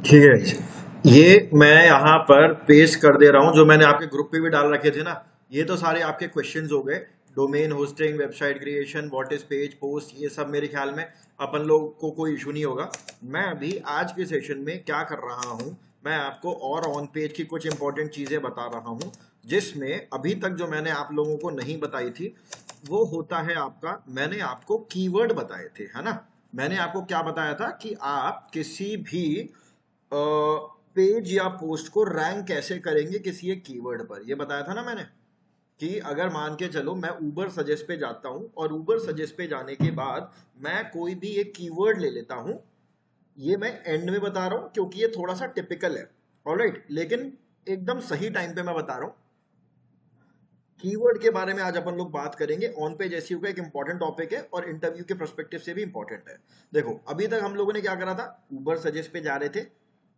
ठीक है, ये मैं यहाँ पर पेस्ट कर दे रहा हूँ जो मैंने आपके ग्रुप पे भी डाल रखे थे ना। ये तो सारे आपके क्वेश्चंस हो गए। Domain hosting, website creation, what is page post, ये सब मेरे ख्याल में अपन लोग को कोई इशू नहीं होगा। मैं अभी आज के सेशन में क्या कर रहा हूँ, मैं आपको और ऑन पेज की कुछ इंपॉर्टेंट चीजें बता रहा हूँ, जिसमें अभी तक जो मैंने आप लोगों को नहीं बताई थी वो होता है आपका, मैंने आपको कीवर्ड बताए थे, है ना। मैंने आपको क्या बताया था कि आप किसी भी पेज या पोस्ट को रैंक कैसे करेंगे किसी एक कीवर्ड पर, ये बताया था ना मैंने। कि अगर मान के चलो मैं ऊबर सजेस्ट पे जाता हूं और ऊबर सजेस्ट पे जाने के बाद मैं कोई भी एक कीवर्ड ले लेता हूं, ये मैं एंड में बता रहा हूं क्योंकि ये थोड़ा सा टिपिकल है। ऑलराइट, लेकिन एकदम सही टाइम पे मैं बता रहा हूं। कीवर्ड के बारे में आज अपन लोग बात करेंगे। ऑन पेज एसईओ का एक इंपॉर्टेंट टॉपिक है और इंटरव्यू के पर्सपेक्टिव से भी इंपॉर्टेंट है। देखो, अभी तक हम लोगों ने क्या करा था, ऊबर सजेस्ट पे जा रहे थे।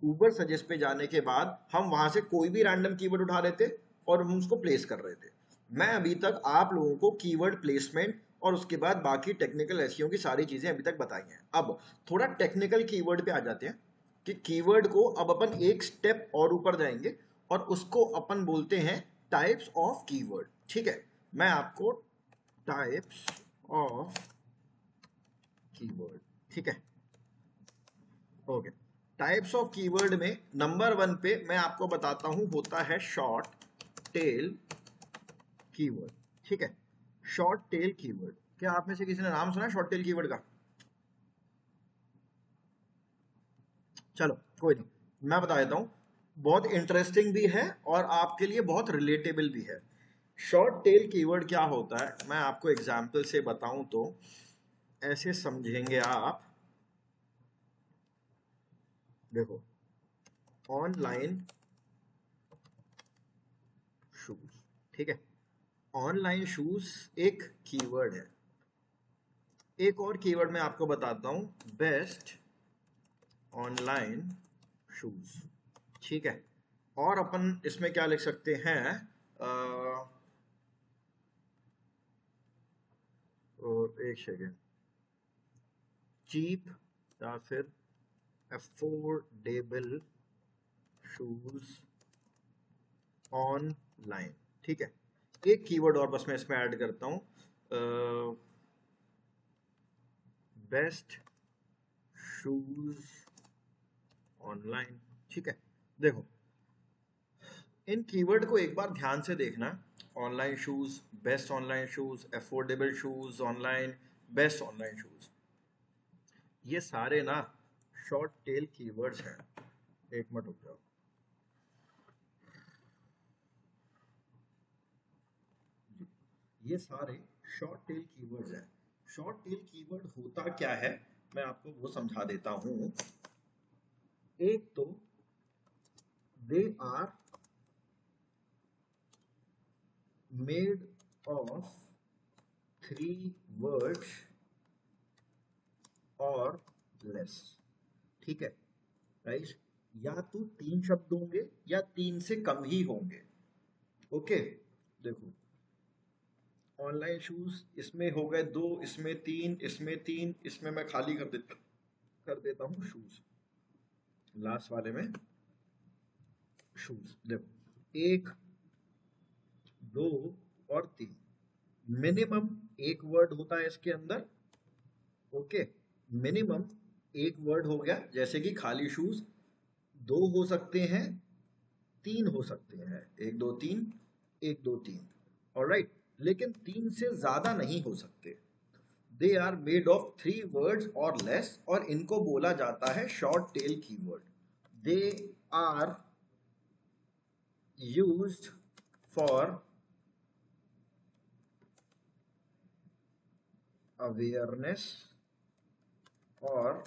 ऊबर सजेस्ट पे जाने के बाद हम वहां से कोई भी रैंडम कीवर्ड उठा रहे थे और हम उसको प्लेस कर रहे थे। मैं अभी तक आप लोगों को कीवर्ड प्लेसमेंट और उसके बाद बाकी टेक्निकल एसईओ की सारी चीजें अभी तक बताई हैं। अब थोड़ा टेक्निकल कीवर्ड पे आ जाते हैं कि कीवर्ड को अब अपन एक स्टेप और ऊपर जाएंगे और उसको अपन बोलते हैं टाइप्स ऑफ कीवर्ड। ठीक है, मैं आपको टाइप्स ऑफ कीवर्ड, ठीक है, ओके। टाइप्स ऑफ कीवर्ड में नंबर 1 पे मैं आपको बताता हूं होता है शॉर्ट टेल कीवर्ड। ठीक है, शॉर्ट टेल कीवर्ड, क्या आप में से किसी ने नाम सुना शॉर्ट टेल कीवर्ड का? चलो कोई नहीं, मैं बता देता हूं। बहुत इंटरेस्टिंग भी है और आपके लिए बहुत रिलेटेबल भी है। शॉर्ट टेल कीवर्ड क्या होता है, मैं आपको एग्जाम्पल से बताऊं तो ऐसे समझेंगे आप। देखो, ऑनलाइन शूज, ठीक है, ऑनलाइन शूज एक कीवर्ड है। एक और कीवर्ड मैं आपको बताता हूं, बेस्ट ऑनलाइन शूज, ठीक है। और अपन इसमें क्या लिख सकते हैं, और एक सेकेंड, चीप या फिर अफोर्डेबल शूज ऑनलाइन, ठीक है। एक कीवर्ड और बस मैं इसमें ऐड करता हूं, बेस्ट शूज ऑनलाइन, ठीक है। देखो, इन कीवर्ड को एक बार ध्यान से देखना। Online shoes, best online shoes, affordable shoes online, best online shoes, ये सारे ना शॉर्ट टेल कीवर्ड्स हैं। एक मिनट रुक जाओ, ये सारे शॉर्ट टेल कीवर्ड्स हैं। शॉर्ट टेल कीवर्ड होता क्या है, मैं आपको वो समझा देता हूं। एक तो they are made of 3 words और लेस, ठीक है, राइट। या तो 3 शब्द होंगे या 3 से कम ही होंगे। ओके, देखो, ऑनलाइन शूज इसमें हो गए 2, इसमें 3, इसमें 3, इसमें मैं खाली कर देता हूँ शूज, लास्ट वाले में शूज। देखो, 1, 2 और 3, मिनिमम एक वर्ड होता है इसके अंदर। ओके, मिनिमम एक वर्ड हो गया, जैसे कि खाली शूज 2 हो सकते हैं, 3 हो सकते हैं, 1 2 3, 1 2 3, ऑलराइट। लेकिन 3 से ज्यादा नहीं हो सकते। They are made of 3 words और लेस, और इनको बोला जाता है short tail keyword. They are used for awareness और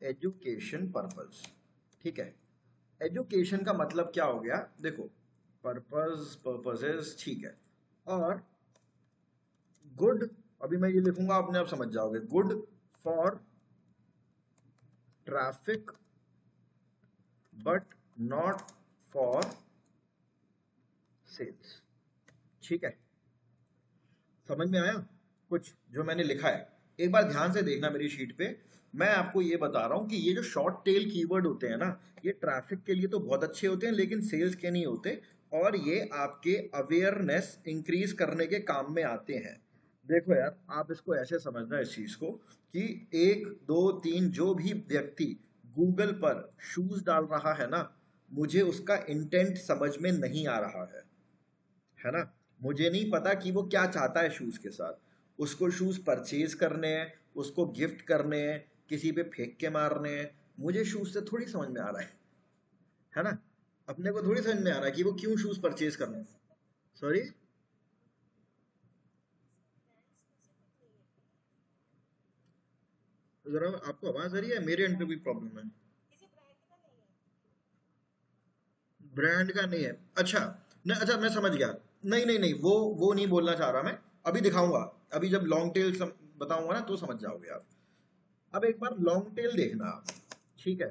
एजुकेशन पर्पस, ठीक है। एजुकेशन का मतलब क्या हो गया, देखो, पर्पस, पर्पसेस, ठीक है। और गुड, अभी मैं ये लिखूंगा, अपने आप समझ जाओगे, good for traffic but not for sales, ठीक है। समझ में आया कुछ जो मैंने लिखा है? एक बार ध्यान से देखना मेरी शीट पे, मैं आपको ये बता रहा हूँ कि ये जो शॉर्ट टेल कीवर्ड होते हैं ना, ये ट्रैफिक के लिए तो बहुत अच्छे होते हैं लेकिन सेल्स के नहीं होते, और ये आपके अवेयरनेस इंक्रीज करने के काम में आते हैं। देखो यार, आप इसको ऐसे समझना इस चीज को कि एक दो तीन जो भी व्यक्ति गूगल पर शूज डाल रहा है ना, मुझे उसका इंटेंट समझ में नहीं आ रहा है ना। मुझे नहीं पता कि वो क्या चाहता है शूज के साथ। उसको शूज परचेज करने हैं, उसको गिफ्ट करने हैं, किसी पे फेंक के मारने हैं, मुझे शूज से थोड़ी समझ में आ रहा है ना। अपने को थोड़ी समझ में आ रहा है कि वो क्यों शूज परचेज करने हैं। सॉरी, जरा आपको आवाज आ रही है, मेरे एंड पे कोई प्रॉब्लम है? ब्रांड का नहीं है, अच्छा। नहीं, अच्छा मैं समझ गया। नहीं नहीं नहीं, वो नहीं बोलना चाह रहा मैं। अभी दिखाऊंगा, अभी जब लॉन्ग टेल बताऊंगा ना तो समझ जाओगे आप। अब एक बार लॉन्ग टेल देखना आप, ठीक है।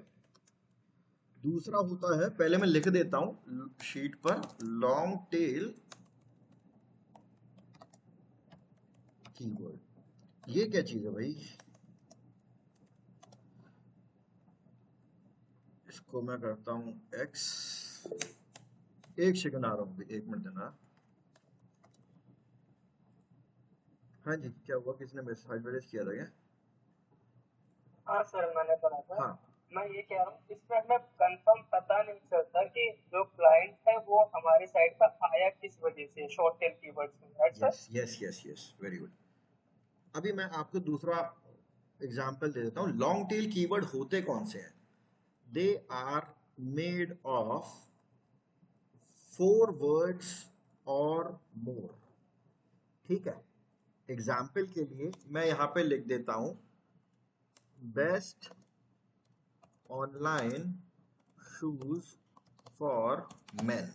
दूसरा होता है, पहले मैं लिख देता हूं शीट पर, लॉन्ग टेल कीवर्ड। ये क्या चीज है भाई? इसको मैं करता हूं एक्स। एक सेकंड आ रहा हूँ, एक मिनट देना। हाँ जी, क्या हुआ, किसने मैसेज किया था क्या? हाँ सर, मैंने करा था। हाँ, मैं ये कह रहा हूँ, इसमें हमें कंफर्म पता नहीं चलता कि जो क्लाइंट है वो हमारी साइड पर आया किस वजह से, शॉर्ट टेल कीवर्ड्स में, right sir? Yes yes yes yes, very good. अभी मैं आपको दूसरा एग्जाम्पल दे देता हूँ। लॉन्ग टेल कीवर्ड होते कौन से हैं? They are made of 4 words और मोर, ठीक है। एग्जाम्पल के लिए मैं यहां पे लिख देता हूं, best online shoes for main.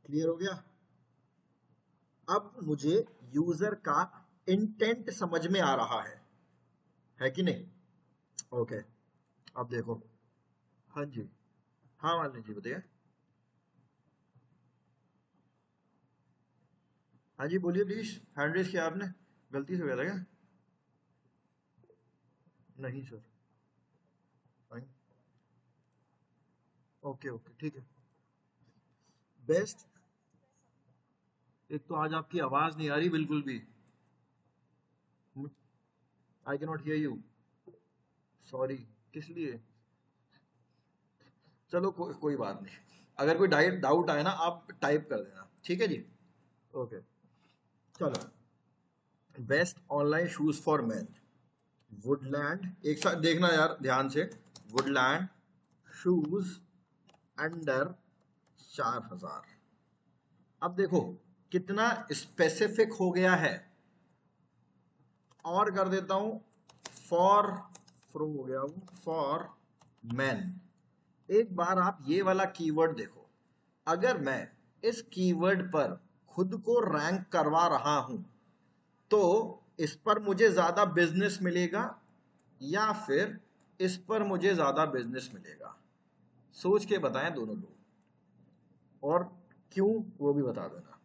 Clear हो गया? अब मुझे यूजर का इंटेंट समझ में आ रहा है कि नहीं? ओके, अब देखो। हाँ जी, हाँ मालिनी जी बताइए। हाँ जी बोलिए प्लीज, हैंड रेस किया आपने, गलती से हो गया था क्या? नहीं सर। फाइन, ओके ओके ठीक है। बेस्ट, एक तो आज आपकी आवाज नहीं आ रही बिल्कुल भी, I can not here you, sorry. किस लिए? चलो कोई बात नहीं, अगर कोई डाउट आए ना आप टाइप कर देना, ठीक है जी। ओके, चलो। Best online shoes for man, Woodland, एक साथ देखना यार ध्यान से। Woodland shoes under 4,000। अब देखो कितना स्पेसिफिक हो गया है। और कर देता हूं, फॉर, फ्रो हो गया हूं, फॉर मैन। एक बार आप ये वाला कीवर्ड देखो, अगर मैं इस कीवर्ड पर खुद को रैंक करवा रहा हूं तो इस पर मुझे ज्यादा बिजनेस मिलेगा या फिर इस पर मुझे ज्यादा बिजनेस मिलेगा? सोच के बताएं दोनों लोग, और क्यों वो भी बता देना।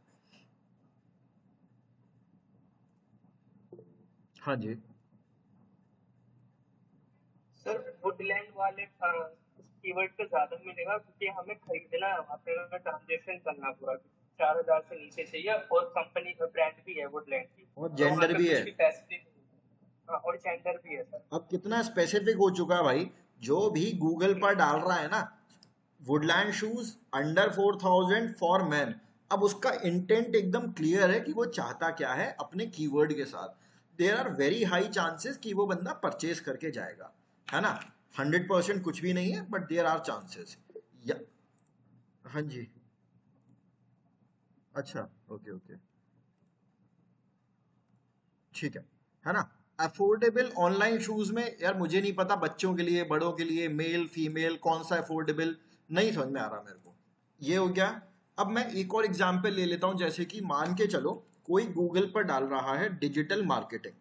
हाँ जी। सर, वुडलैंड वाले कीवर्ड पे ज्यादा मिलेगा क्योंकि हमें खरीदना है, वहाँ पे हमें ट्रांजेक्शन करना पूरा, 4,000 से नीचे चाहिए, और कंपनी का ब्रांड भी है वुडलैंड की, और तो वहाँ जेंडर पे भी है। कुछ भी पैसे नहीं। हाँ, और जेंडर भी है सर। अब कितना स्पेसिफिक हो चुका है भाई, जो भी गूगल पर डाल रहा है ना, Woodland shoes under 4,000 for man, अब उसका इंटेंट एकदम क्लियर है कि वो चाहता क्या है अपने कीवर्ड के साथ। There are very high chances कि वो बंदा परचेज करके जाएगा, है ना। 100% कुछ भी नहीं है, बट देर आर चांसेस। हाँ जी, अच्छा, ओके ओके, ठीक है ना। अफोर्डेबल ऑनलाइन शूज में यार मुझे नहीं पता, बच्चों के लिए, बड़ों के लिए, मेल फीमेल, कौन सा अफोर्डेबल, नहीं समझ में आ रहा मेरे को। ये हो गया। अब मैं एक और एग्जांपल ले लेता हूं, जैसे कि मान के चलो कोई गूगल पर डाल रहा है डिजिटल मार्केटिंग।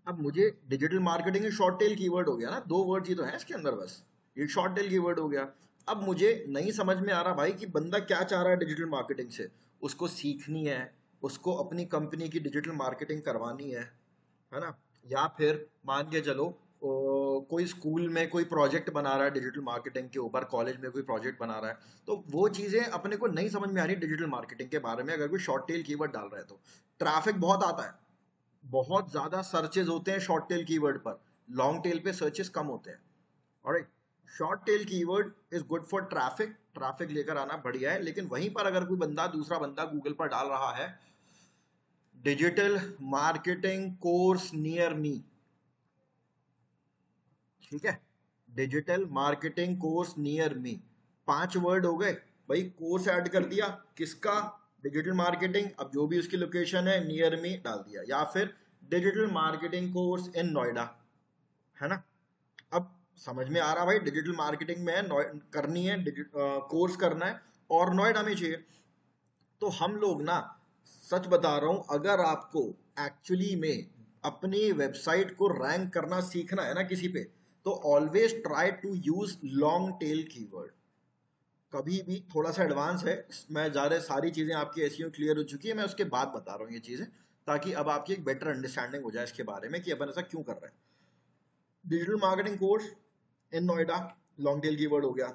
अब मुझे डिजिटल मार्केटिंग एक शॉर्ट टेल कीवर्ड हो गया ना, 2 वर्ड ही तो है इसके अंदर बस, ये शॉर्ट टेल कीवर्ड हो गया। अब मुझे नहीं समझ में आ रहा भाई कि बंदा क्या चाह रहा है डिजिटल मार्केटिंग से। उसको सीखनी है, उसको अपनी कंपनी की डिजिटल मार्केटिंग करवानी है ना, या फिर मान के चलो कोई स्कूल में कोई प्रोजेक्ट बना रहा है डिजिटल मार्केटिंग के ऊपर, कॉलेज में कोई प्रोजेक्ट बना रहा है, तो वो चीज़ें अपने को नहीं समझ में आ रही डिजिटल मार्केटिंग के बारे में, अगर कोई शॉर्ट टेल कीवर्ड डाल रहा है तो ट्रैफिक बहुत आता है, बहुत ज़्यादा सर्चेज होते हैं शॉर्ट टेल कीवर्ड पर, लॉन्ग टेल पे सर्चेस कम होते हैं। Alright, short tail keyword is good for traffic, traffic लेकर आना बढ़िया है, लेकिन वहीं पर अगर कोई बंदा दूसरा बंदा गूगल पर डाल रहा है digital marketing course near me, ठीक है, digital marketing course near me, 5 word हो गए भाई, कोर्स ऐड कर दिया किसका, डिजिटल मार्केटिंग, अब जो भी उसकी लोकेशन है नियर मी डाल दिया, या फिर digital marketing course in Noida, है ना। अब समझ में आ रहा भाई, डिजिटल मार्केटिंग में करनी है, कोर्स करना है और नोएडा में चाहिए। तो हम लोग ना, सच बता रहा हूं, अगर आपको एक्चुअली में अपनी वेबसाइट को रैंक करना सीखना है ना किसी पे, तो always try to use long tail keyword. कभी भी थोड़ा सा एडवांस है, मैं ज़्यादा सारी चीज़ें आपकी एसईओ क्लियर हो चुकी है, मैं उसके बाद बता रहा हूँ ये चीज़ें, ताकि अब आपकी एक बेटर अंडरस्टैंडिंग हो जाए इसके बारे में कि अपन ऐसा क्यों कर रहे हैं। Digital marketing course in Noida, long tail keyword हो गया।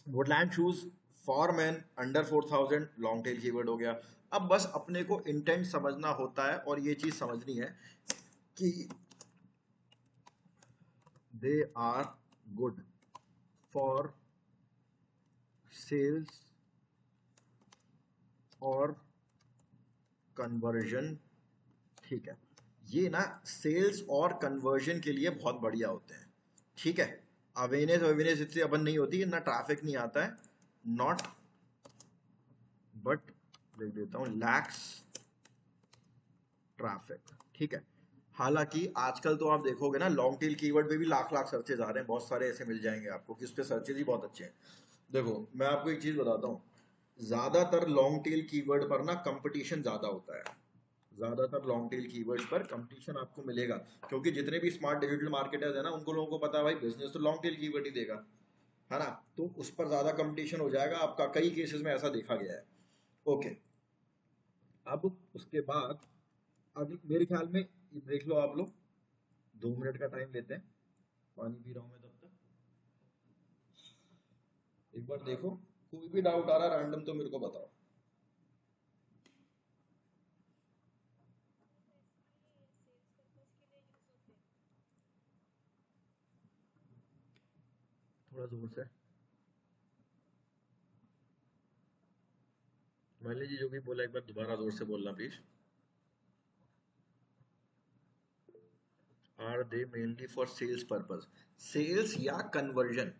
Woodland shoes for man under 4000, long tail keyword हो गया। अब बस अपने को इंटेंट समझना होता है और ये चीज समझनी है कि they are good for sales और कन्वर्जन, ठीक है, ये ना सेल्स और कन्वर्जन के लिए बहुत बढ़िया होते हैं, ठीक है। अवेयरनेस अवेयरनेस इससे अपन नहीं होती, ना ट्रैफिक नहीं आता है, नॉट बट लिख देता हूं लैक्स ट्रैफिक, ठीक है। हालांकि आजकल तो आप देखोगे ना लॉन्ग टेल कीवर्ड पे भी लाख लाख सर्चेज आ रहे हैं, बहुत सारे ऐसे मिल जाएंगे आपको कि उस पे सर्चेज ही बहुत अच्छे हैं। देखो मैं आपको एक चीज बताता हूँ, ज्यादातर लॉन्ग टेल कीवर्ड पर ना कंपटीशन ज्यादा होता है, ज्यादातर लॉन्ग टेल कीवर्ड्स पर कंपटीशन आपको मिलेगा, क्योंकि जितने भी स्मार्ट डिजिटल मार्केटर्स है ना, उनको लोगों को पता है भाई बिजनेस तो लॉन्ग टेल कीवर्ड ही देगा, है ना, तो उस पर ज्यादा कंपटीशन हो जाएगा आपका, कई केसेस में ऐसा देखा गया है। ओके, अब उसके बाद अभी मेरे ख्याल में देख लो आप लोग, 2 मिनट का टाइम लेते हैं, पानी पी रहा हूँ मैं तब तक, एक बार देखो कोई भी डाउट आ रहा है रैंडम तो मेरे को बताओ। थोड़ा जोर से, मैंने जी जो भी बोला एक बार दोबारा जोर से बोलना please. Are they mainly for sales purpose, sales या कन्वर्जन।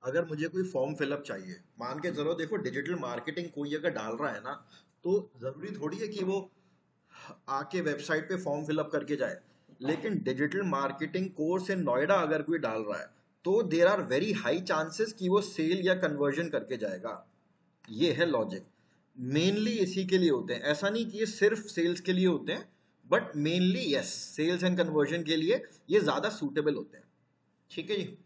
अगर मुझे कोई फॉर्म फिलअप चाहिए, मान के चलो देखो डिजिटल मार्केटिंग कोई अगर डाल रहा है ना, तो जरूरी थोड़ी है कि वो आके वेबसाइट पे फॉर्म फिलअप करके जाए, लेकिन digital marketing course in Noida अगर कोई डाल रहा है, तो there are very high chances कि वो सेल या कन्वर्जन करके जाएगा। ये है लॉजिक, मेनली इसी के लिए होते हैं, ऐसा नहीं कि ये सिर्फ सेल्स के लिए होते हैं, but mainly yes sales and conversion के लिए ये ज्यादा सूटेबल होते हैं, ठीक है जी।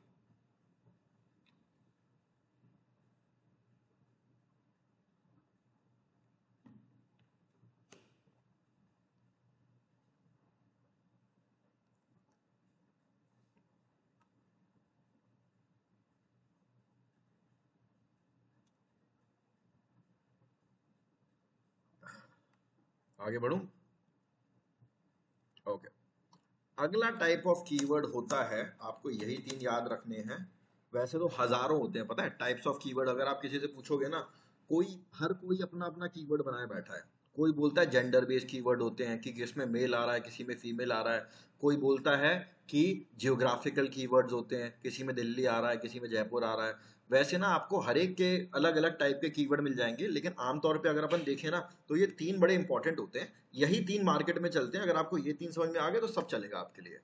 आगे बढ़ूं, ओके। अगला टाइप ऑफ कीवर्ड होता है, आपको यही 3 याद रखने हैं, वैसे तो हजारों होते हैं पता है टाइप्स ऑफ कीवर्ड, अगर आप किसी से पूछोगे ना, कोई हर कोई अपना अपना कीवर्ड बनाए बैठा है। कोई बोलता है जेंडर बेस्ड कीवर्ड होते हैं कि किसमें मेल आ रहा है किसी में फीमेल आ रहा है, कोई बोलता है कि जियोग्राफिकल कीवर्ड्स होते हैं, किसी में दिल्ली आ रहा है किसी में जयपुर आ रहा है। वैसे ना आपको हर एक के अलग अलग टाइप के कीवर्ड मिल जाएंगे, लेकिन आमतौर पे अगर अपन देखें ना, तो ये 3 बड़े इंपॉर्टेंट होते हैं, यही 3 मार्केट में चलते हैं, अगर आपको ये 3 समझ में आ गए तो सब चलेगा आपके लिए,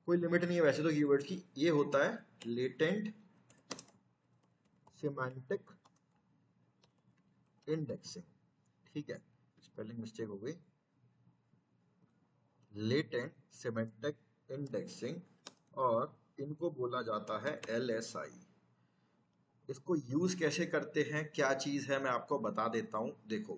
कोई लिमिट नहीं है वैसे तो कीवर्ड्स की। ये होता है लेटेंट सिमेंटिक इंडेक्सिंग, ठीक है, स्पेलिंग मिस्टेक हो गई, लेटेंट सिमेंटिक इंडेक्सिंग, और इनको बोला जाता है LSI। इसको यूज कैसे करते हैं, क्या चीज है, मैं आपको बता देता हूं, देखो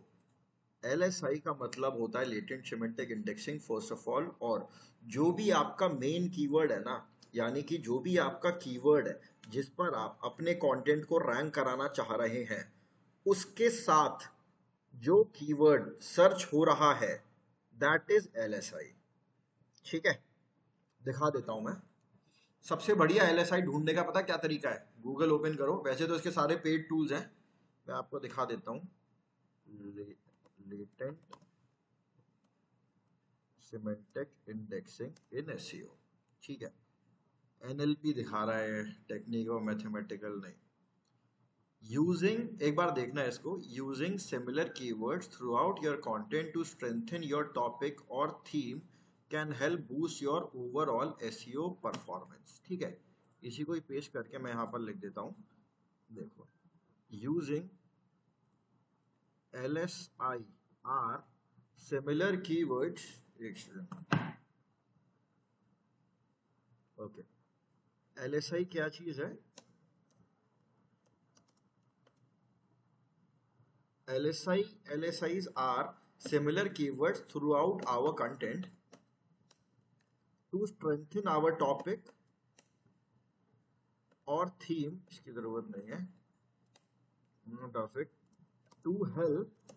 LSI का मतलब होता है latent semantic indexing first of all, और जो भी आपका मेन कीवर्ड है ना, यानी कि जो भी आपका कीवर्ड है जिस पर आप अपने कंटेंट को रैंक कराना चाह रहे हैं, उसके साथ जो कीवर्ड सर्च हो रहा है, दैट इज LSI। ठीक है, दिखा देता हूं मैं। सबसे बढ़िया LSI ढूंढने का पता क्या तरीका है? गूगल ओपन करो, वैसे तो इसके सारे पेड टूल्स हैं, मैं आपको दिखा देता हूँ। लेटेंट सिमेंटिक इंडेक्सिंग इन SEO, ठीक है। NLP दिखा रहा है, टेक्निक और मैथमेटिकल नहीं। यूजिंग, एक बार देखना है इसको, using similar keywords throughout your content to strengthen your topic और theme can help boost your overall SEO performance. ठीक है, इसी को ही पेश करके मैं यहाँ पर लिख देता हूँ। देखो, using LSI or similar keywords, okay. LSI क्या चीज है? LSIs are similar keywords throughout our content to strengthen our topic और theme, इसकी जरूरत नहीं है, topic, to help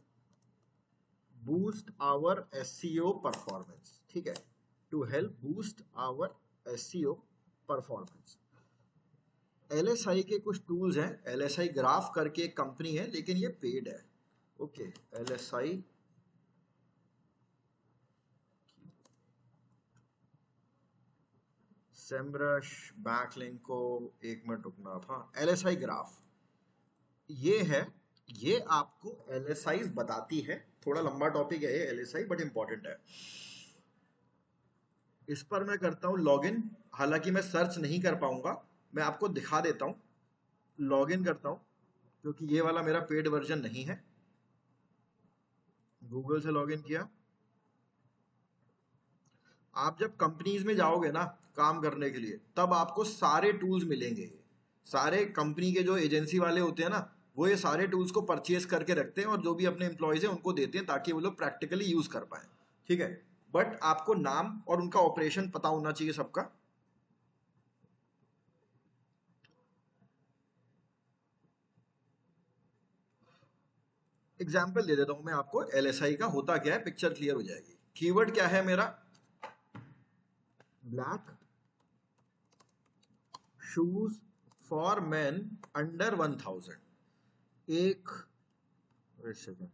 boost our SEO performance। ठीक है, to help boost our SEO performance। LSI के कुछ टूल्स हैं, LSI ग्राफ करके एक कंपनी है, लेकिन ये पेड है। ओके, LSI सेमरश बैकलिंक को एक मिनट रुकना था। LSI ग्राफ ये है, ये आपको LSI बताती है। थोड़ा लंबा टॉपिक है ये LSI, बट इंपॉर्टेंट है। इस पर मैं करता हूं लॉगिन, हालांकि मैं सर्च नहीं कर पाऊंगा, मैं आपको दिखा देता हूं। लॉगिन करता हूं, क्योंकि ये वाला मेरा पेड वर्जन नहीं है। गूगल से लॉगिन किया। आप जब कंपनीज में जाओगे ना काम करने के लिए, तब आपको सारे टूल्स मिलेंगे। सारे कंपनी के जो एजेंसी वाले होते हैं ना, वो ये सारे टूल्स को परचेज करके रखते हैं और जो भी अपने एम्प्लॉयज हैं उनको देते हैं, ताकि वो लोग प्रैक्टिकली यूज कर पाए। ठीक है, बट आपको नाम और उनका ऑपरेशन पता होना चाहिए सबका। एग्जाम्पल दे देता हूं मैं आपको, LSI का होता क्या है, पिक्चर क्लियर हो जाएगी। कीवर्ड क्या है मेरा? Black shoes for man under 1000। एक सेकेंड,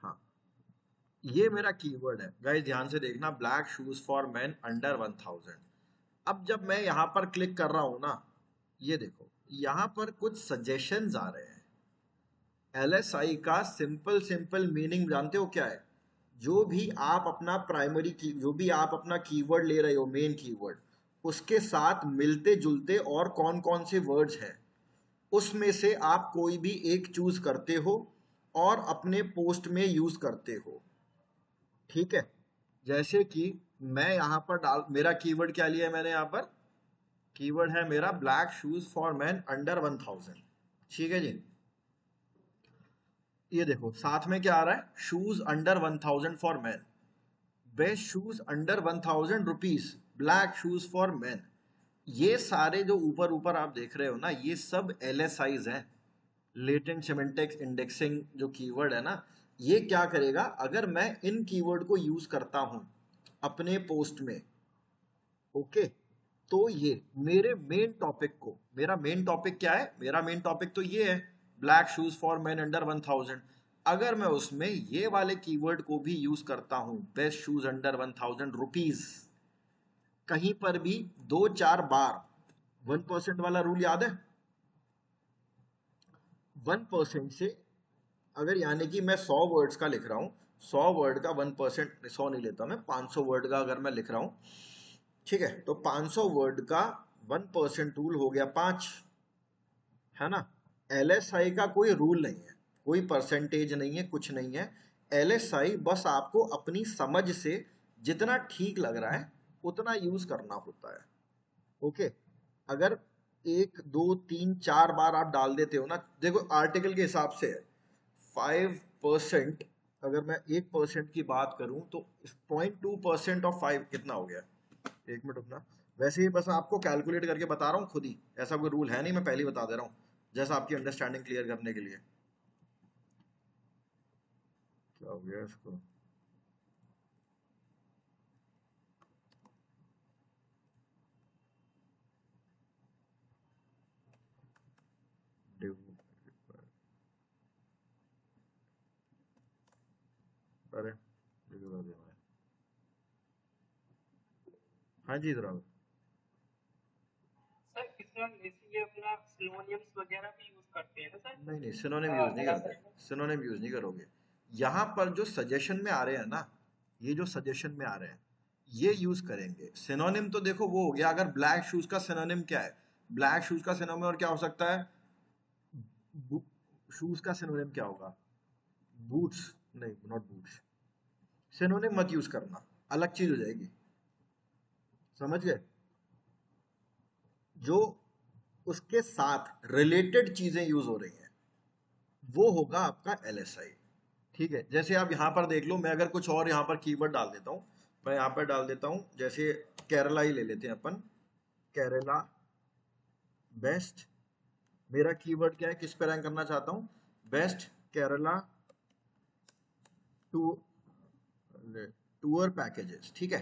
हाँ, ये मेरा कीवर्ड है गाइस, ध्यान से देखना, black shoes for man under 1000। अब जब मैं यहां पर क्लिक कर रहा हूं ना, ये देखो यहां पर कुछ सजेशंस आ रहे हैं। LSI का सिंपल मीनिंग जानते हो क्या है? जो भी आप अपना प्राइमरी की, जो भी आप अपना कीवर्ड ले रहे हो, मेन कीवर्ड, उसके साथ मिलते जुलते और कौन कौन से वर्ड्स हैं, उसमें से आप कोई भी एक चूज करते हो और अपने पोस्ट में यूज करते हो। ठीक है, जैसे कि मैं यहां पर डाल, मेरा कीवर्ड क्या लिया है मैंने यहां पर? कीवर्ड है मेरा black shoes for man under 1000। ठीक है जी, ये देखो साथ में क्या आ रहा है, shoes under 1000 for man, best shoes under 1000 rupees, black shoes for man. ये सारे जो ऊपर ऊपर आप देख रहे हो ना, ये सब LSIs हैं, लेटेंट सिमेंटिक्स इंडेक्सिंग जो कीवर्ड है ना। ये क्या करेगा, अगर मैं इन कीवर्ड को यूज करता हूं अपने पोस्ट में, ओके, तो ये मेरे मेन टॉपिक को, मेरा मेन टॉपिक क्या है, मेरा मेन टॉपिक तो ये है, black shoes for man under 1000। अगर मैं उसमें ये वाले कीवर्ड को भी यूज करता हूं, बेस्ट शूज अंडर 1000 रुपीज, कहीं पर भी 2-4 बार, 1% वाला रूल याद है? 1% से, अगर यानी कि मैं 100 वर्ड्स का लिख रहा हूं, 100 वर्ड का 1%, 100 नहीं लेता मैं, 500 वर्ड का अगर मैं लिख रहा हूं, ठीक है, तो 500 वर्ड का 1% रूल हो गया 5, है ना। LSI का कोई रूल नहीं है, कोई परसेंटेज नहीं है, कुछ नहीं है। LSI बस आपको अपनी समझ से जितना ठीक लग रहा है उतना यूज करना होता है। ओके, अगर 1 2 3 4 बार आप डाल देते हो ना, देखो आर्टिकल के हिसाब से है, 0.5%, अगर मैं 1% की बात करूं तो 0.2% ऑफ 5 कितना हो गया? एक मिनट रुकना, वैसे ही बस आपको कैलकुलेट करके बता रहा हूँ खुद ही, ऐसा कोई रूल है नहीं, मैं पहले ही बता दे रहा हूँ जैसा आपकी अंडरस्टैंडिंग क्लियर करने के लिए। क्या हो गया इसको? अरे हाँ जी इधर आओ। सर इसमें हम बेसिकली अपना सिनोनिम्स वगैरह भी यूज करते हैं ना सर? नहीं नहीं, सिनोनिम यूज नहीं मिला करते, सकते हैं। सिनोनिम यूज नहीं करोगे। यहाँ पर जो सजेशन में आ रहे हैं ना, ये जो सजेशन में आ रहे हैं ये यूज करेंगे। सिनोनिम तो देखो वो हो गया, अगर ब्लैक शूज का सिनोनिम क्या है? ब्लैक शूज का सिनोनिम और क्या हो सकता है? शूज का सिनोनिम क्या होगा? बूट्स? नहीं, नॉट बूट्स। सिनोनिम मत यूज करना, अलग चीज हो जाएगी, समझ गए? जो उसके साथ रिलेटेड चीजें यूज हो रही हैं वो होगा आपका एलएसआई। ठीक है, जैसे आप यहां पर देख लो, मैं अगर कुछ और यहां पर कीवर्ड डाल देता हूं, मैं यहां पर डाल देता हूं जैसे केरला ही ले लेते हैं अपन, केरला बेस्ट। मेरा कीवर्ड क्या है, किस पे रैंक करना चाहता हूं? Best Kerala to tour packages. ठीक है,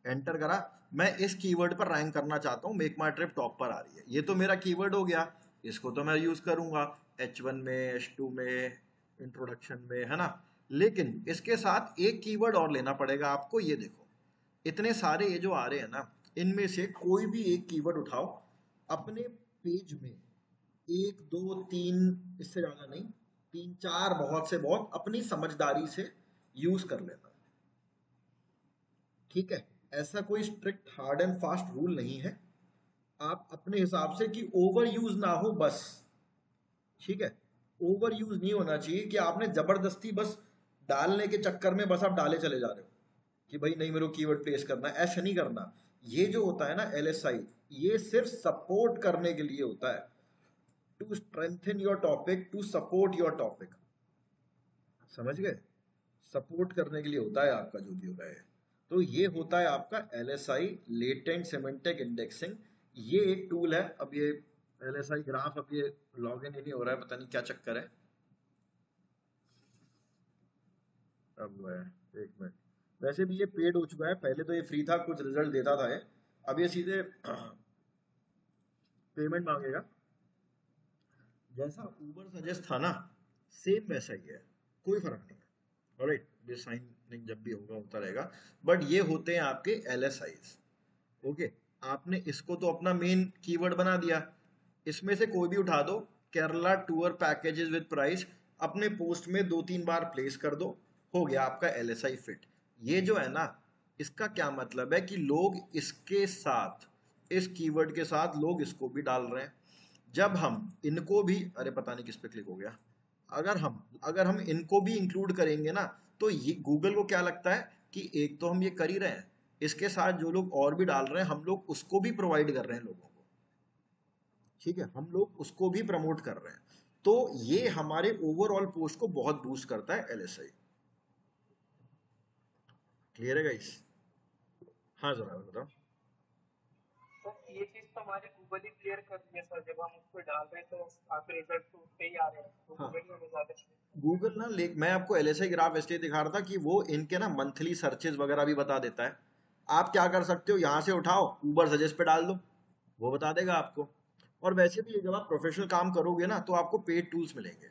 एंटर करा। मैं इस कीवर्ड पर रैंक करना चाहता हूं, मेक माई ट्रिप टॉप पर आ रही है, ये तो मेरा कीवर्ड हो गया, इसको तो मैं यूज करूंगा H1 में, H2 में, इंट्रोडक्शन में, है ना? लेकिन इसके साथ एक कीवर्ड और लेना पड़ेगा आपको। ये देखो, इतने सारे ये जो आ रहे हैं ना, इनमें से कोई भी एक कीवर्ड उठाओ, अपने पेज में एक दो तीन, इससे ज्यादा नहीं, तीन चार बहुत से बहुत अपनी समझदारी से यूज कर लेना। ठीक है, ऐसा कोई strict hard and fast rule नहीं है, आप अपने हिसाब से कि ओवर यूज ना हो बस। ठीक है, ओवर यूज नहीं होना चाहिए कि आपने जबरदस्ती बस डालने के चक्कर में बस आप डाले चले जा रहे हो कि भाई नहीं मेरे को कीवर्ड प्लेस करना है, ऐसा नहीं करना। ये जो होता है ना एलएसआई, ये सिर्फ सपोर्ट करने के लिए होता है, to strengthen your topic, to support your topic, समझ गए? सपोर्ट करने के लिए होता है आपका जो भी हो रहा है। तो ये होता है आपका LSI, लेटेंट सिमेंटिक इंडेक्सिंग। ये एक टूल है। अब ये LSI ग्राफ, अब ये लॉग इन ही नहीं हो रहा है, पता नहीं क्या चक्कर है। अब हुआ है, एक मिनट। वैसे भी ये पेड हो चुका है, पहले तो ये फ्री था, कुछ रिजल्ट देता था ये, अब ये सीधे पेमेंट मांगेगा। जैसा ऊबर सजेस्ट था ना, सेम वैसा ही है, कोई फर्क नहीं है। ऑलराइट, ये साइनिंग जब भी होगा होता रहेगा, बट ये होते हैं आपके LSIs। ओके, आपने इसको तो अपना मेन कीवर्ड बना दिया, इसमें से कोई भी उठा दो, Kerala tour packages with price, अपने पोस्ट में दो तीन बार प्लेस कर दो, हो गया आपका LSI फिट। ये जो है ना, इसका क्या मतलब है कि लोग इसके साथ, इस कीवर्ड के साथ लोग इसको भी डाल रहे हैं। जब हम इनको भी, अरे पता नहीं किस पे क्लिक हो गया, अगर हम इनको भी इंक्लूड करेंगे ना, तो ये गूगल को क्या लगता है कि एक तो हम ये कर ही रहे हैं, इसके साथ जो लोग और भी डाल रहे हैं हम लोग उसको भी प्रोवाइड कर रहे हैं लोगों को। ठीक है, हम लोग उसको भी प्रमोट कर रहे हैं, तो ये हमारे ओवरऑल पोस्ट को बहुत बूस्ट करता है LSI। क्लियर है गाइस? हाँ जरा बताओ। सर ये चीज तो हमारे गूगल ही क्लियर कर रही है सर, जब हम उसको डाल रहे हैं तो काफी रिजल्ट तो उस पे ही आ रहे हैं, तो हाँ, गूगल ही हमें ज्यादा गूगल ना, मैं आपको LSI ग्राफ इसलिए दिखा रहा था कि वो इनके ना मंथली सर्चेज वगैरह भी बता देता है। आप क्या कर सकते हो, यहाँ से उठाओ, ऊबर सजेस्ट पे डाल दो, वो बता देगा आपको। और वैसे भी जब आप प्रोफेशनल काम करोगे ना, तो आपको पेड टूल्स मिलेंगे।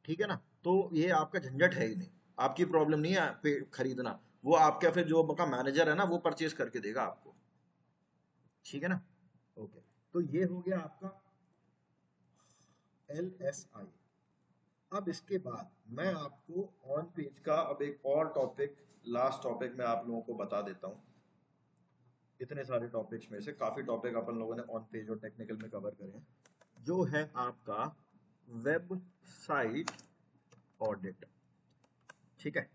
ठीक है ना? तो ये आपका झंझट है ही नहीं, आपकी प्रॉब्लम नहीं है पेड खरीदना, वो आपका फिर जो आपका मैनेजर है ना, वो परचेज करके देगा आपको। ठीक है ना? ओके, तो ये हो गया आपका LSI। अब इसके बाद मैं आपको ऑन पेज का अब एक और टॉपिक, लास्ट टॉपिक मैं आप लोगों को बता देता हूँ। इतने सारे टॉपिक्स में से काफी टॉपिक अपन लोगों ने ऑन पेज और टेक्निकल में कवर करे हैं, जो है आपका वेबसाइट ऑडिट। ठीक है,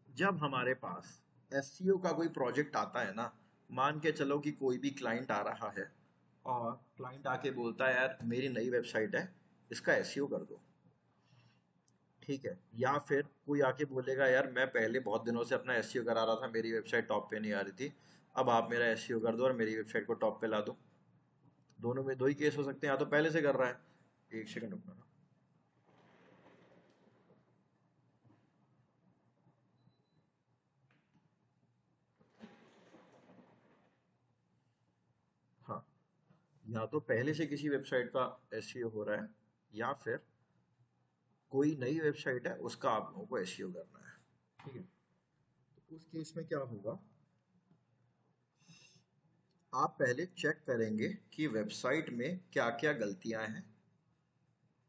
जब हमारे पास SEO का कोई प्रोजेक्ट आता है ना, मान के चलो कि कोई भी क्लाइंट आ रहा है और क्लाइंट आके बोलता है यार मेरी नई वेबसाइट है, इसका एसईओ कर दो। ठीक है, या फिर कोई आके बोलेगा यार मैं पहले बहुत दिनों से अपना एसईओ करा रहा था, मेरी वेबसाइट टॉप पे नहीं आ रही थी, अब आप मेरा एसईओ कर दो और मेरी वेबसाइट को टॉप पे ला दो। दोनों में दो ही केस हो सकते हैं, या तो पहले से कर रहा है। एक सेकंड रुकना। हाँ, या तो पहले से किसी वेबसाइट का एसईओ हो रहा है, या फिर कोई नई वेबसाइट है उसका आप लोगों को एसईओ करना है। ठीक है, तो उस केस में क्या होगा, आप पहले चेक करेंगे कि वेबसाइट में क्या क्या गलतियां हैं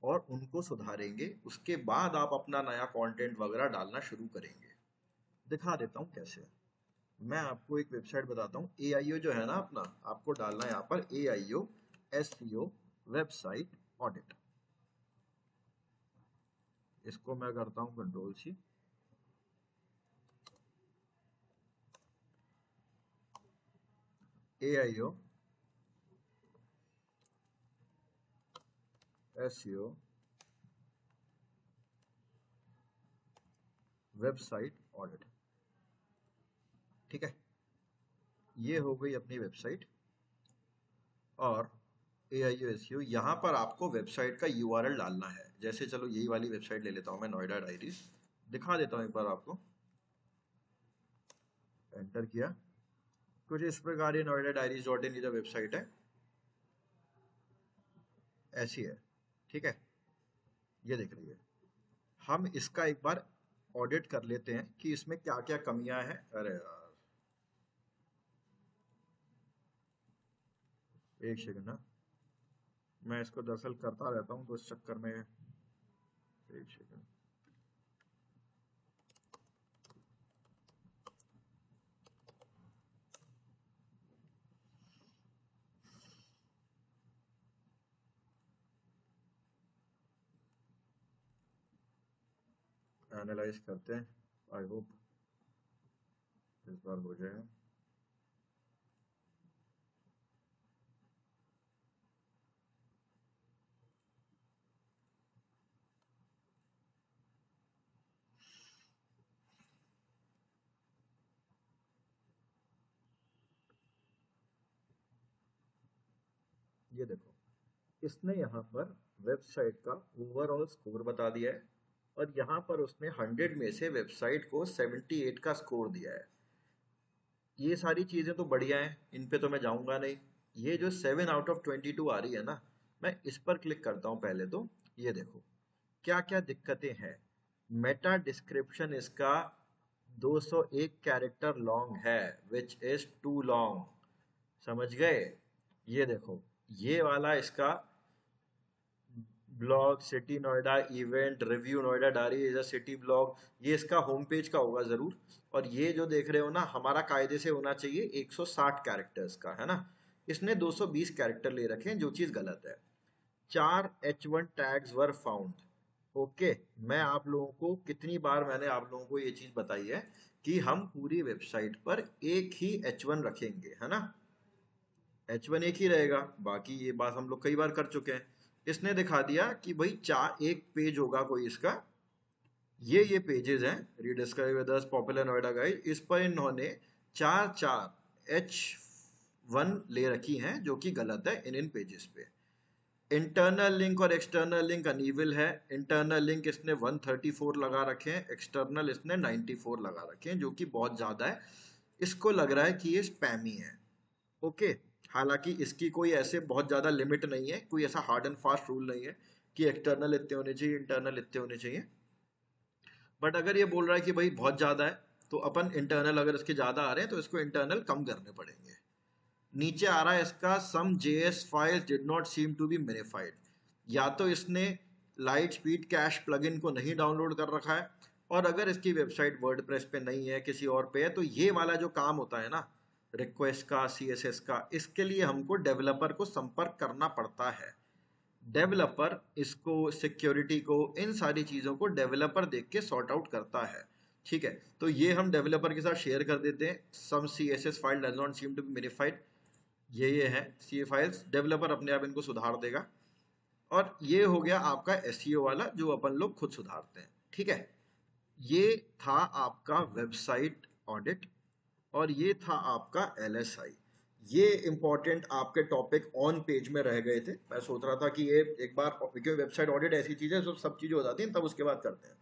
और उनको सुधारेंगे, उसके बाद आप अपना नया कंटेंट वगैरह डालना शुरू करेंगे। दिखा देता हूँ कैसे। मैं आपको एक वेबसाइट बताता हूँ, AIO जो है ना अपना, आपको डालना है यहाँ पर AIO SEO वेबसाइट ऑडिट। इसको मैं करता हूँ Ctrl+C। AIO SEO website audit. ठीक है, ये हो गई अपनी वेबसाइट। और AIO SEO, यहाँ पर आपको वेबसाइट का URL डालना है। जैसे चलो यही वाली वेबसाइट ले लेता हूँ मैं, नोएडा डायरीज। दिखा देता हूँ एक बार आपको। एंटर किया, कुछ इस प्रकार ये नोएडा डायरीज .in की जो वेबसाइट है ऐसी है। ठीक है, ये देख रही है। हम इसका एक बार ऑडिट कर लेते हैं कि इसमें क्या क्या कमियां हैं। अरे यार एक सेकंड ना, मैं इसको दरअसल करता रहता हूँ तो इस चक्कर में। एक सेकंड। एनालाइज करते हैं, आई होप इस बार हो जाएगा। ये देखो, इसने यहाँ पर वेबसाइट का ओवरऑल स्कोर बता दिया है, और यहाँ पर उसने 100 में से वेबसाइट को 78 का स्कोर दिया है। ये सारी चीजें तो बढ़िया हैं, इन पे तो मैं जाऊंगा नहीं। ये जो 7/22 आ रही है ना, मैं इस पर क्लिक करता हूँ पहले तो। ये देखो क्या क्या दिक्कतें हैं। मेटा डिस्क्रिप्शन इसका 201 कैरेक्टर लॉन्ग है, विच इज टू लॉन्ग। समझ गए? ये देखो, ये वाला इसका blog, city Noida event review, Noida diary is a city blog, ये इसका होम पेज का होगा जरूर। और ये जो देख रहे हो ना, हमारा कायदे से होना चाहिए 160 कैरेक्टर्स का, है ना। इसने 220 कैरेक्टर ले रखे हैं, जो चीज गलत है। 4 H1 tags were found. Okay, मैं आप लोगों को कितनी बार मैंने आप लोगों को ये चीज बताई है कि हम पूरी वेबसाइट पर एक ही H1 रखेंगे, है ना। H1 एक ही रहेगा, बाकी ये बात हम लोग कई बार कर चुके हैं। इसने दिखा दिया कि भाई चार एक पेज होगा कोई इसका, ये पेजेस हैं, rediscover with us, popular Noida guide, इस पर इन्होंने 4 H1 ले रखी हैं, जो कि गलत है इन पेजेस पे। इंटरनल लिंक और एक्सटर्नल लिंक अनइवल है। इंटरनल लिंक इसने 134 लगा रखे हैं, एक्सटर्नल इसने 94 लगा रखे हैं, जो कि बहुत ज्यादा है। इसको लग रहा है कि ये स्पैमी है। ओके, हालांकि इसकी कोई ऐसे बहुत ज्यादा लिमिट नहीं है, कोई ऐसा हार्ड एंड फास्ट रूल नहीं है कि एक्सटर्नल इतने होने चाहिए, इंटरनल इतने होने चाहिए। बट अगर ये बोल रहा है कि भाई बहुत ज्यादा है, तो अपन इंटरनल अगर इसके ज्यादा आ रहे हैं तो इसको इंटरनल कम करने पड़ेंगे। नीचे आ रहा है इसका some JS files did not seem to be minified. या तो इसने लाइट स्पीड कैश प्लगइन को नहीं डाउनलोड कर रखा है, और अगर इसकी वेबसाइट वर्डप्रेस पे नहीं है, किसी और पे है, तो ये वाला जो काम होता है ना, रिक्वेस्ट का, CSS का, इसके लिए हमको डेवलपर को संपर्क करना पड़ता है। डेवलपर इसको, सिक्योरिटी को, इन सारी चीजों को डेवलपर देख के सॉर्ट आउट करता है। ठीक है, तो ये हम डेवलपर के साथ शेयर कर देते हैं। Some CSS file does not seem to be minified, ये है सी फाइल्स, डेवलपर अपने आप इनको सुधार देगा। और ये हो गया आपका एसईओ वाला जो अपन लोग खुद सुधारते हैं। ठीक है, ये था आपका वेबसाइट ऑडिट और ये था आपका एलएसआई। ये इंपॉर्टेंट आपके टॉपिक ऑन पेज में रह गए थे। मैं सोच रहा था कि ये एक बार, क्योंकि वेबसाइट ऑडिट ऐसी चीज है सब चीजें हो जाती हैं तब उसके बाद करते हैं।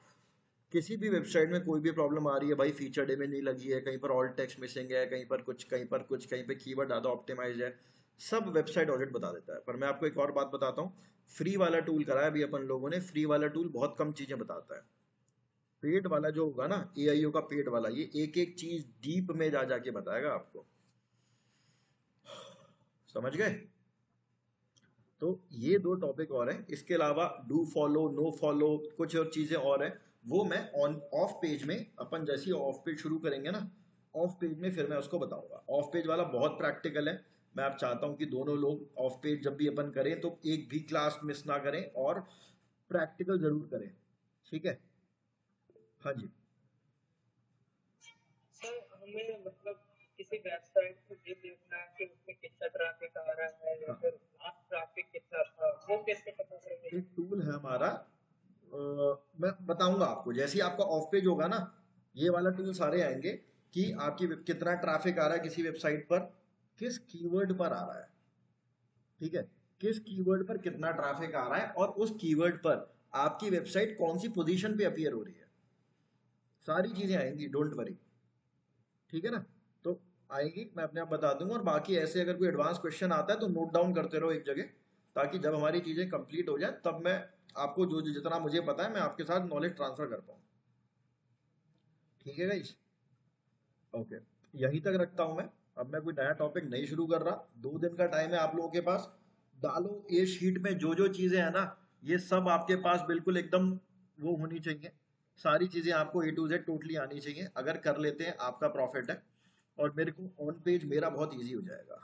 किसी भी वेबसाइट में कोई भी प्रॉब्लम आ रही है भाई, फीचर इमेज नहीं लगी है, कहीं पर ऑल टेक्स्ट मिसिंग है, कहीं पर कुछ, कहीं पर कुछ, कहीं पे कीवर्ड ज़्यादा ऑप्टिमाइज है, सब वेबसाइट ऑडिट बता देता है। पर मैं आपको एक और बात बताता हूँ, फ्री वाला टूल कराया अभी अपन लोगों ने, फ्री वाला टूल बहुत कम चीज़ें बताता है। पेड वाला जो होगा ना, एआईओ का पेड वाला, ये एक एक चीज डीप में जा जाके बताएगा आपको। समझ गए? तो ये दो टॉपिक और हैं, इसके अलावा डू फॉलो, नो फॉलो, कुछ और चीजें और हैं, वो मैं ऑन ऑफ पेज में, अपन जैसे ही ऑफ पेज शुरू करेंगे ना, ऑफ पेज में फिर मैं उसको बताऊंगा। ऑफ पेज वाला बहुत प्रैक्टिकल है। मैं आप चाहता हूं कि दोनों लोग ऑफ पेज जब भी अपन करें तो एक भी क्लास मिस ना करें और प्रैक्टिकल जरूर करें। ठीक है? हाँ जी। सर हमें मतलब किसी वेबसाइट को ये देखना है कि उसमें कितना ट्रैफिक आ रहा है या हाँ, फिर लास्ट ट्रैफिक कितना था, वो कैसे पता करेंगे? एक टूल है हमारा, मैं बताऊंगा आपको जैसे ही आपका ऑफ पेज होगा ना, ये वाला टूल सारे आएंगे कि आपकी कितना ट्रैफिक आ रहा है किसी वेबसाइट पर, किस कीवर्ड पर आ रहा है। ठीक है, किस कीवर्ड पर कितना ट्रैफिक आ रहा है और उस कीवर्ड पर आपकी वेबसाइट कौन सी पोजीशन पे अपीयर हो रही है, सारी चीजें आएंगी, डोंट वरी। ठीक है ना? तो आएगी, मैं अपने आप बता दूंगा। और बाकी ऐसे अगर कोई एडवांस क्वेश्चन आता है तो नोट डाउन करते रहो एक जगह, ताकि जब हमारी चीजें कंप्लीट हो जाए तब मैं आपको जो जितना मुझे पता है मैं आपके साथ नॉलेज ट्रांसफर कर पाऊँ। ठीक है गाइस? ओके, यहीं तक रखता हूं मैं। अब मैं कोई नया टॉपिक नहीं शुरू कर रहा, 2 दिन का टाइम है आप लोगों के पास। डालो ये शीट में जो जो चीजें हैं ना, ये सब आपके पास बिल्कुल एकदम वो होनी चाहिए। सारी चीजें आपको ए टू जेड टोटली आनी चाहिए। अगर कर लेते हैं आपका प्रॉफिट है और मेरे को ऑन पेज मेरा बहुत इजी हो जाएगा।